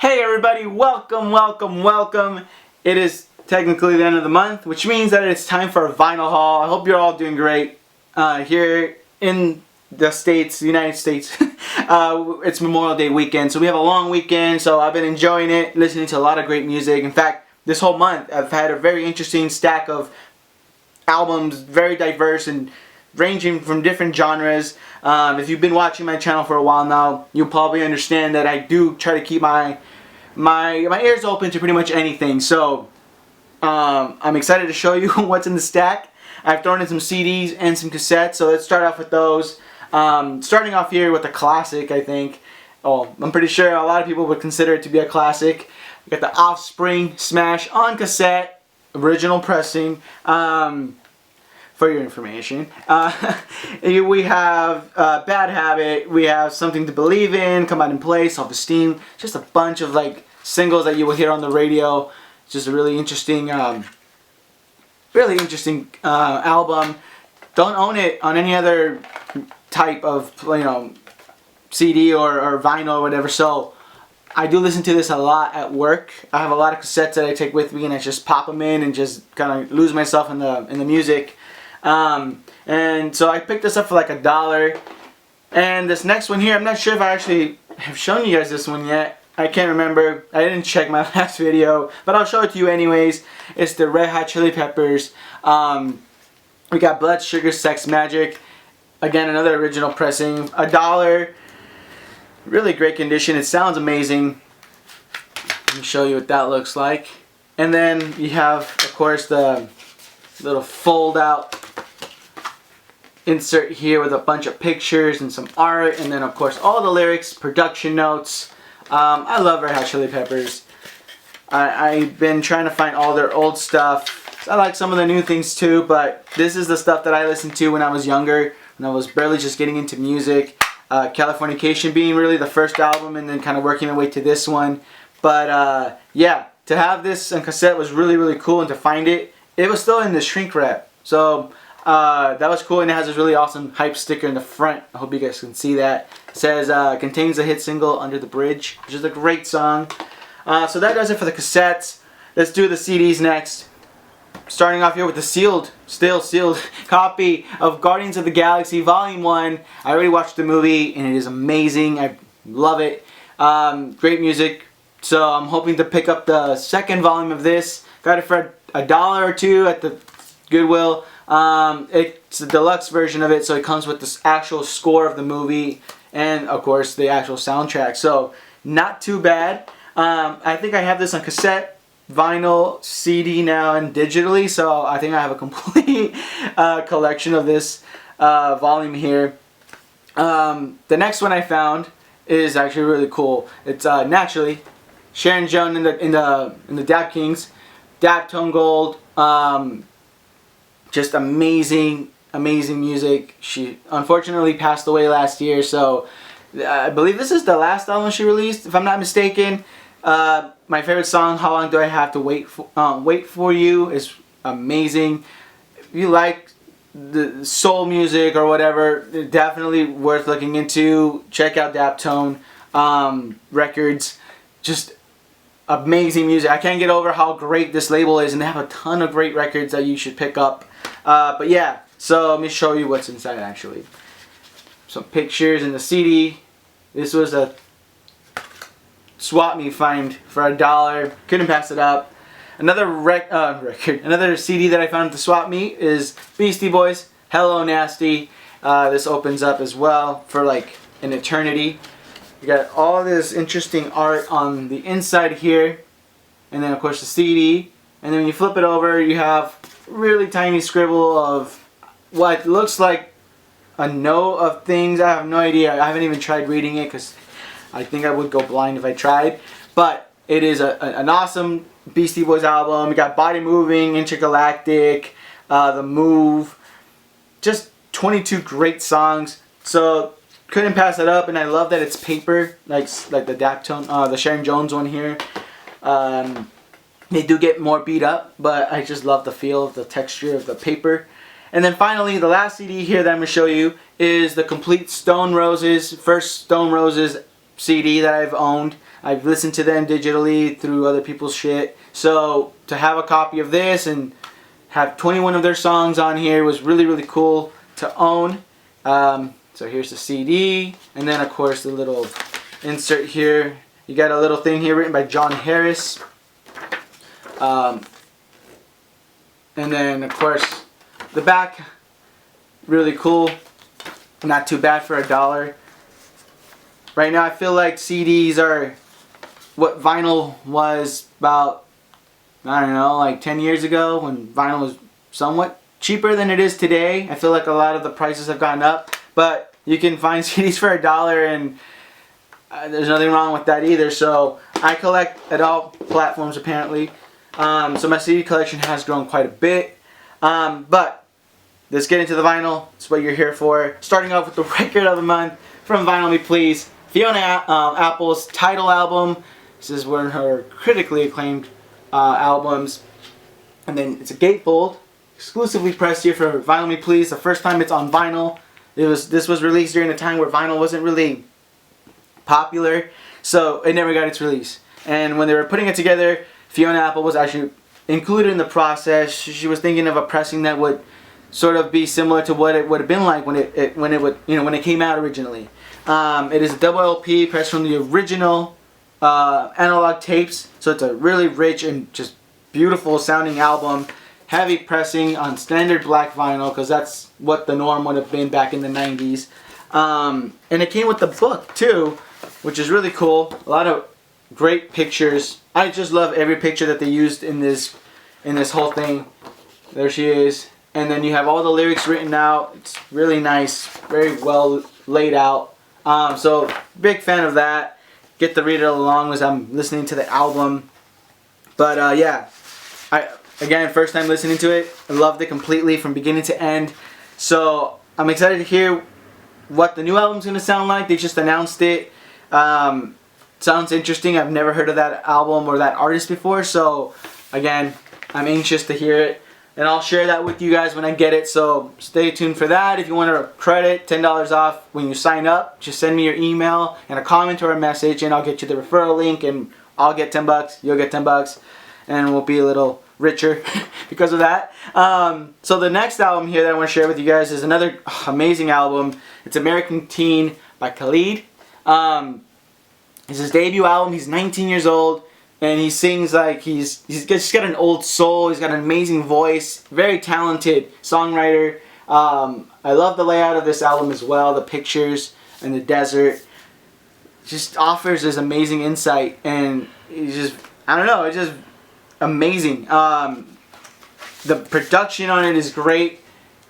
Hey everybody, welcome. It is technically the end of the month, which means that it's time for a vinyl haul. I hope you're all doing great here in the States, the United States. It's Memorial Day weekend, so we have a long weekend, so I've been enjoying it, listening to a lot of great music. In fact, this whole month I've had a very interesting stack of albums, very diverse and ranging from different genres. If you've been watching my channel for a while now, you'll probably understand that I do try to keep my ears open to pretty much anything. So I'm excited to show you what's in the stack. I've thrown in some CDs and some cassettes, so let's start off with those. Starting off here with a classic, I think. Oh, I'm pretty sure a lot of people would consider it to be a classic. We got the Offspring Smash on cassette, original pressing. For your information. We have Bad Habit, we have Something to Believe In, Come Out and Play, Self-Esteem, just a bunch of like singles that you will hear on the radio. It's just a really interesting album. Don't own it on any other type of CD or vinyl or whatever, so I do listen to this a lot at work. I have a lot of cassettes that I take with me and I just pop them in and just kind of lose myself in the music. And so I picked this up for like $1. And this next one here, I'm not sure if I actually have shown you guys this one yet. I can't remember. I didn't check my last video, but I'll show it to you anyways. It's the Red Hot Chili Peppers. We got Blood Sugar Sex Magik. Again, another original pressing. $1. Really great condition. It sounds amazing. Let me show you what that looks like. And then you have, of course, the little fold out insert here with a bunch of pictures and some art, and then of course all the lyrics, production notes. I love Red Hot Chili Peppers. I've been trying to find all their old stuff. I like some of the new things too, but this is the stuff that I listened to when I was younger, when I was barely just getting into music. Californication being really the first album, and then kind of working my way to this one. But yeah, to have this on cassette was really cool, and to find it was still in the shrink wrap. So that was cool, and it has this really awesome hype sticker in the front. I hope you guys can see that. It says, contains the hit single Under the Bridge, which is a great song. So that does it for the cassettes. Let's do the CDs next. Starting off here with the still sealed copy of Guardians of the Galaxy Volume 1. I already watched the movie, and it is amazing. I love it. Great music. So I'm hoping to pick up the second volume of this. Got it for $1 or $2 at the Goodwill. It's the deluxe version of it, so it comes with the actual score of the movie and of course the actual soundtrack, so not too bad. I think I have this on cassette, vinyl, CD now, and digitally, so I think I have a complete collection of this volume here. The next one I found is actually really cool. It's naturally Sharon Joan in the Dap-Kings, Dap Tone Gold. Just amazing music. She unfortunately passed away last year, so I believe this is the last album she released, if I'm not mistaken. My favorite song, How Long Do I Have to Wait For You, is amazing. If you like the soul music or whatever, definitely worth looking into. Check out Dap Tone Records. Just amazing music. I can't get over how great this label is, and they have a ton of great records that you should pick up. But yeah, so let me show you what's inside actually. Some pictures in the CD. This was a swap meet find for $1. Couldn't pass it up. Another another CD that I found at the swap meet is Beastie Boys, Hello Nasty. This opens up as well for like an eternity. You got all this interesting art on the inside here, and then of course the CD, and then when you flip it over you have really tiny scribble of what looks like a note of things. I have no idea. I haven't even tried reading it because I think I would go blind if I tried, but it is an awesome Beastie Boys album. We got Body Moving, Intergalactic, The Move, just 22 great songs, so couldn't pass it up. And I love that it's paper, like the Dap Tone, the Sharon Jones one here. They do get more beat up, but I just love the feel of the texture of the paper. And then finally, the last CD here that I'm going to show you is the complete Stone Roses, first Stone Roses CD that I've owned. I've listened to them digitally through other people's shit. So to have a copy of this and have 21 of their songs on here was really, really cool to own. So here's the CD, and then of course the little insert here. You got a little thing here written by John Harris. And then of course the back, really cool. Not too bad for $1. Right now I feel like CDs are what vinyl was about, I don't know, like 10 years ago when vinyl was somewhat cheaper than it is today. I feel like a lot of the prices have gone up, but you can find CDs for $1 and there's nothing wrong with that either. So I collect at all platforms apparently. So my CD collection has grown quite a bit. But let's get into the vinyl. That's what you're here for. Starting off with the record of the month from Vinylmnky, please. Fiona Apple's Tidal album. This is one of her critically acclaimed albums. And then it's a gatefold, exclusively pressed here for Vinylmnky, please. The first time it's on vinyl. This was released during a time where vinyl wasn't really popular, so it never got its release. And when they were putting it together, Fiona Apple was actually included in the process. She was thinking of a pressing that would sort of be similar to what it would have been like when it came out originally. It is a double LP pressed from the original analog tapes, so it's a really rich and just beautiful sounding album. Heavy pressing on standard black vinyl, because that's what the norm would have been back in the 90s. And it came with the book too, which is really cool. A lot of great pictures. I just love every picture that they used in this whole thing. There she is. And then you have all the lyrics written out. It's really nice, very well laid out. So big fan of that. Get to read it along as I'm listening to the album. But yeah, again, first time listening to it. I loved it completely from beginning to end. So I'm excited to hear what the new album's going to sound like. They just announced it. Sounds interesting. I've never heard of that album or that artist before. So again, I'm anxious to hear it. And I'll share that with you guys when I get it. So stay tuned for that. If you want a credit, $10 off when you sign up, just send me your email and a comment or a message, and I'll get you the referral link, and I'll get $10, you'll get $10, and we'll be a little richer because of that. So the next album here that I want to share with you guys is another amazing album. It's American Teen by Khalid. It's his debut album. He's 19 years old, and he sings like he's just got an old soul. He's got an amazing voice. Very talented songwriter. I love the layout of this album as well. The pictures and the desert just offers this amazing insight, and it's just, I don't know, it's just amazing. The production on it is great.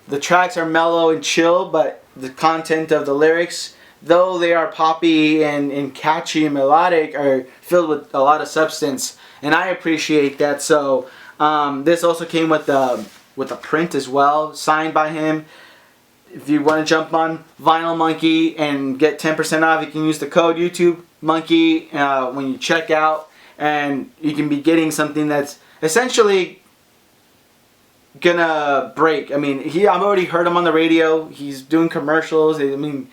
The tracks are mellow and chill, but the content of the lyrics, though they are poppy and catchy and melodic, are filled with a lot of substance, and I appreciate that. So this also came with a print as well, signed by him. If you want to jump on Vinylmnky and get 10% off, you can use the code YouTubeMonkey when you check out, and you can be getting something that's essentially gonna break. I mean, I've already heard him on the radio. He's doing commercials. I mean,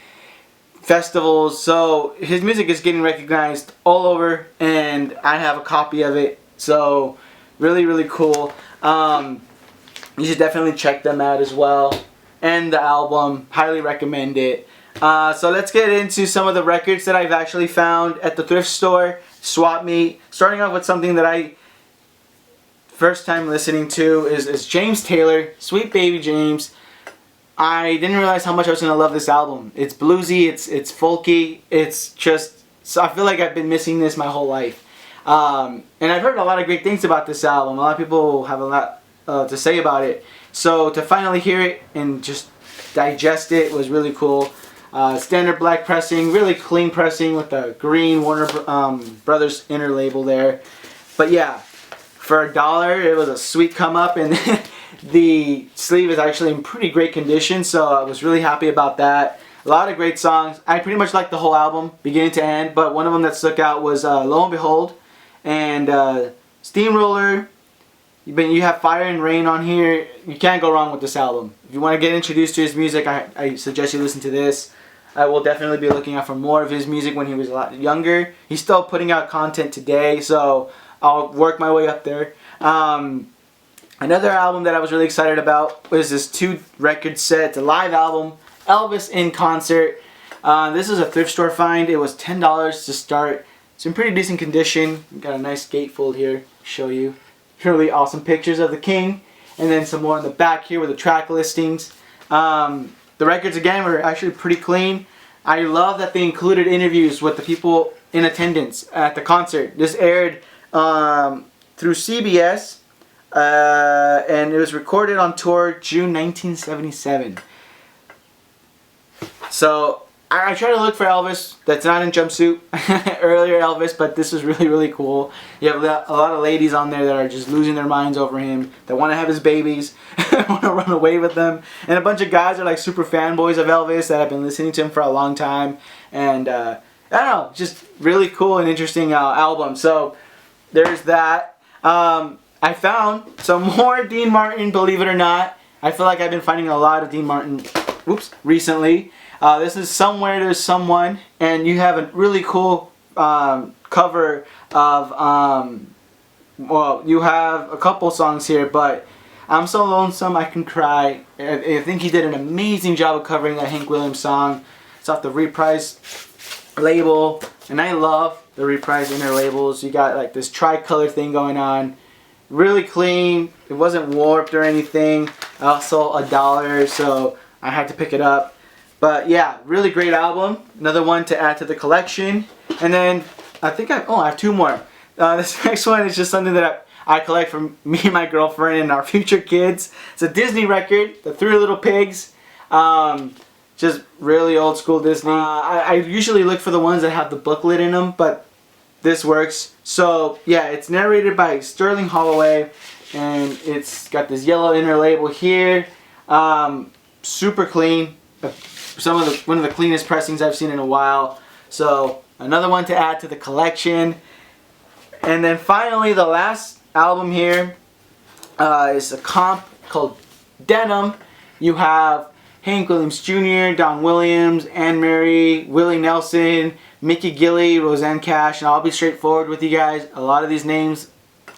festivals. So his music is getting recognized all over, and I have a copy of it. So really, really cool. You should definitely check them out as well. And the album, highly recommend it. So let's get into some of the records that I've actually found at the thrift store, swap meet. Starting off with something that I first time listening to is James Taylor, Sweet Baby James. I didn't realize how much I was gonna love this album. It's bluesy, it's folky, it's just, so I feel like I've been missing this my whole life. And I've heard a lot of great things about this album. A lot of people have a lot to say about it. So to finally hear it and just digest it was really cool. Standard black pressing, really clean pressing with the green Warner Brothers inner label there. But yeah, for $1, it was a sweet come up, and the sleeve is actually in pretty great condition, so I was really happy about that. A lot of great songs. I pretty much liked the whole album, beginning to end, but one of them that stuck out was Lo and Behold and Steamroller. You have Fire and Rain on here. You can't go wrong with this album. If you want to get introduced to his music, I suggest you listen to this. I will definitely be looking out for more of his music when he was a lot younger. He's still putting out content today, so I'll work my way up there. Another album that I was really excited about was this 2-record set. It's a live album, Elvis in concert. This is a thrift store find. It was $10 to start. It's in pretty decent condition. Got a nice gatefold here. Show you really awesome pictures of the King, and then some more in the back here with the track listings. The records again were actually pretty clean. I love that they included interviews with the people in attendance at the concert. This aired through CBS, and it was recorded on tour June 1977. So I try to look for Elvis that's not in jumpsuit. Earlier Elvis, but this is really, really cool. You have a lot of ladies on there that are just losing their minds over him, that want to have his babies, want to run away with them. And a bunch of guys are like super fanboys of Elvis that have been listening to him for a long time. And I don't know, just really cool and interesting album. So there's that. I found some more Dean Martin, believe it or not. I feel like I've been finding a lot of Dean Martin recently. This is Somewhere There's Someone, and you have a really cool cover of, well, you have a couple songs here, but I'm So Lonesome I Can Cry. I think he did an amazing job of covering that Hank Williams song. It's off the Reprise label, and I love the Reprise inner labels. You got like this tricolor thing going on. Really clean. It wasn't warped or anything. Also $1, so I had to pick it up. But yeah, really great album. Another one to add to the collection. And then I think I have 2 more. This next one is just something that I collect from me and my girlfriend and our future kids. It's a Disney record, The 3 Little Pigs. Just really old school Disney. I usually look for the ones that have the booklet in them, but this works. So yeah, it's narrated by Sterling Holloway, and it's got this yellow inner label here. Super clean. One of the cleanest pressings I've seen in a while. So another one to add to the collection. And then finally, the last album here is a comp called Denim. You have Hank Williams Jr., Don Williams, Anne Murray, Willie Nelson, Mickey Gilley, Roseanne Cash, and I'll be straightforward with you guys. A lot of these names,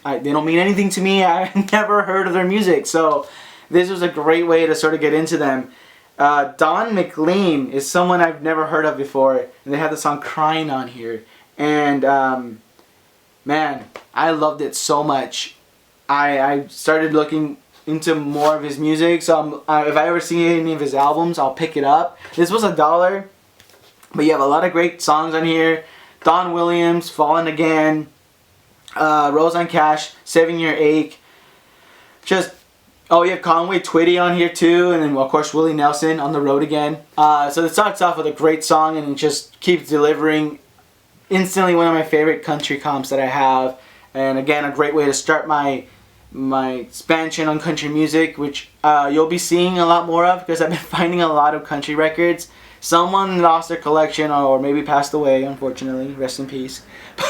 they don't mean anything to me. I've never heard of their music, so this was a great way to sort of get into them. Don McLean is someone I've never heard of before, and they have the song Crying on here. And man, I loved it so much. I started looking into more of his music, so if I ever see any of his albums, I'll pick it up. This was $1, but you have a lot of great songs on here. Don Williams, Fallen Again, Roseanne Cash, 7-Year Ache. Oh, you have Conway Twitty on here too, and then of course Willie Nelson, On the Road Again. So it starts off with a great song, and it just keeps delivering. Instantly one of my favorite country comps that I have, and again a great way to start my expansion on country music, which you'll be seeing a lot more of, because I've been finding a lot of country records. Someone lost their collection or maybe passed away, unfortunately, rest in peace.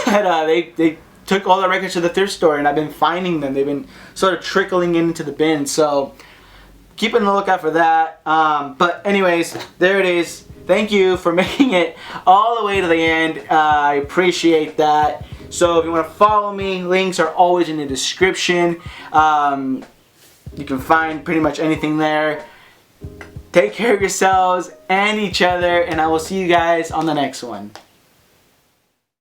But they took all the records to the thrift store, and I've been finding them. They've been sort of trickling into the bin, so keep on the lookout for that. But anyways, there it is. Thank you for making it all the way to the end. I appreciate that. So if you want to follow me, links are always in the description. You can find pretty much anything there. Take care of yourselves and each other, and I will see you guys on the next one.